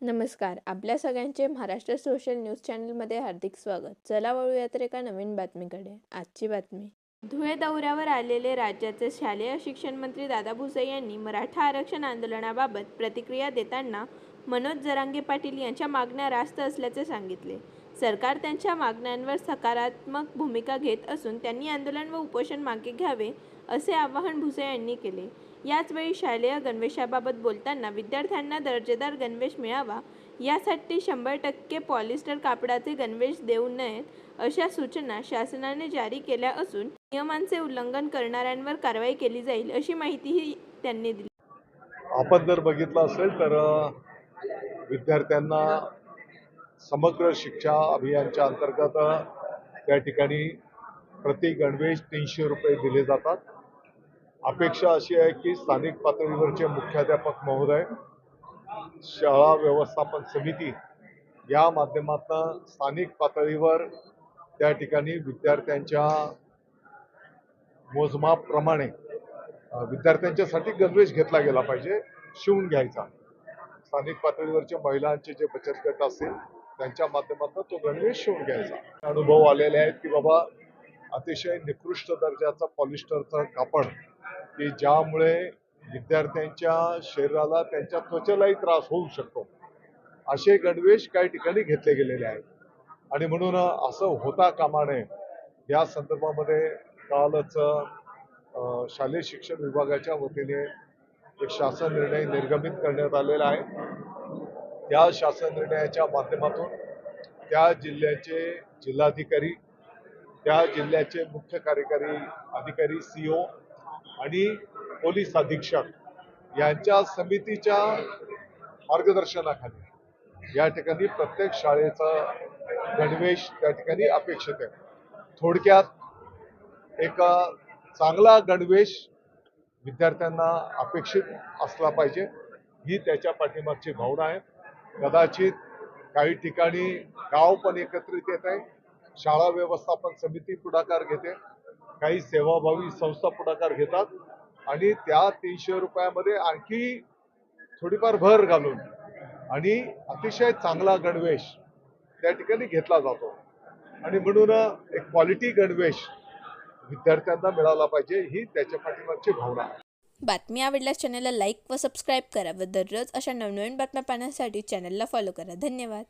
नमस्कार. आपल्या सगळ्यांचे महाराष्ट्र सोशल न्यूज चॅनलमध्ये हार्दिक स्वागत. चला वळूयात एका नवीन बातमीकडे. आजची बातमी. धुळे दौऱ्यावर आलेले राज्याचे शालेय शिक्षण मंत्री दादा भुसे यांनी मराठा आरक्षण आंदोलनाबाबत प्रतिक्रिया देताना मनोज जरांगे पाटील यांच्या मागण्या रास्त असल्याचे सांगितले. सरकार त्यांच्या मागण्यांवर सकारात्मक भूमिका घेत असून त्यांनी आंदोलन व उपोषण मागे घ्यावे असे आवाहन भुसे यांनी केले. याचवेळी शालेय गणवेशाबाबत बोलताना विद्यार्थ्यांना दर्जेदार गणवेश मिळावा यासाठी 100% पॉलिस्टर कापडाचे गणवेश देऊ नयेत अशा सूचना शासनाने जारी केल्या असून नियमांचे उल्लंघन करणाऱ्यांवर कारवाई केली जाईल अशी माहितीही त्यांनी दिली. आपण जर बघितलं असेल तर विद्यार्थ्यांना समग्र शिक्षा अभियानच्या अंतर्गत त्या ठिकाणी प्रति गणवेश 300 रुपये दिले जातात. अपेक्षा अशी आहे की स्थानिक पातळीवरचे मुख्याध्यापक महोदय, शाळा व्यवस्थापन समिती या माध्यमातून स्थानिक पातळीवर त्या ठिकाणी विद्यार्थ्यांच्या मोजमापप्रमाणे विद्यार्थ्यांच्यासाठी गणवेश घेतला गेला पाहिजे, शिवून घ्यायचा. स्थानिक पातळीवरच्या महिलांचे जे बचत गट असतील त्यांच्या माध्यमातून तो गणवेश शिवून घ्यायचा. अनुभव आलेले आहेत की बाबा अतिशय निकृष्ट दर्जाचा पॉलिस्टरचा कापड की ज्यामुळे विद्यार्थ्यांच्या शरीराला, त्यांच्या त्वचेलाही त्रास होऊ शकतो, असे गणवेश काही ठिकाणी घेतले गेलेले आहेत. आणि म्हणून असं होता कामा नये या संदर्भामध्ये कालच शालेय शिक्षण विभागाच्या वतीने एक शासन निर्णय निर्गमित करण्यात आलेला आहे. त्या शासन निर्णयाच्या माध्यमातून त्या जिल्ह्याचे जिल्हाधिकारी, त्या जिल्ह्याचे मुख्य कार्यकारी अधिकारी CO आणि पोलीस अधीक्षक यांच्या समितीच्या मार्गदर्शनाखाली या ठिकाणी प्रत्येक शाळेचा गणवेश त्या ठिकाणी अपेक्षित आहे. थोडक्यात एक चांगला गणवेश विद्यार्थ्यांना अपेक्षित असला पाहिजे, ही त्याच्या पाठीमागची भावना आहे. कदाचित काही ठिकाणी गाव पण एकत्रित येत आहे, शाळा व्यवस्थापन समिती पुढाकार घेते, काही सेवाभावी संस्था पुढाकार घेतात आणि त्या 300 रुपयामध्ये आणखी थोडीफार भर घालून आणि अतिशय चांगला गणवेश त्या ठिकाणी घेतला जातो. आणि म्हणून एक क्वालिटी गणवेश विद्यार्थ्यांना मिळाला पाहिजे, ही त्याच्या पाठीमागची भावना आहे. बातमी आवडल्यास चॅनलला लाईक व सबस्क्राईब करा व दररोज अशा नवनवीन बातम्या पाहण्यासाठी चॅनलला फॉलो करा. धन्यवाद.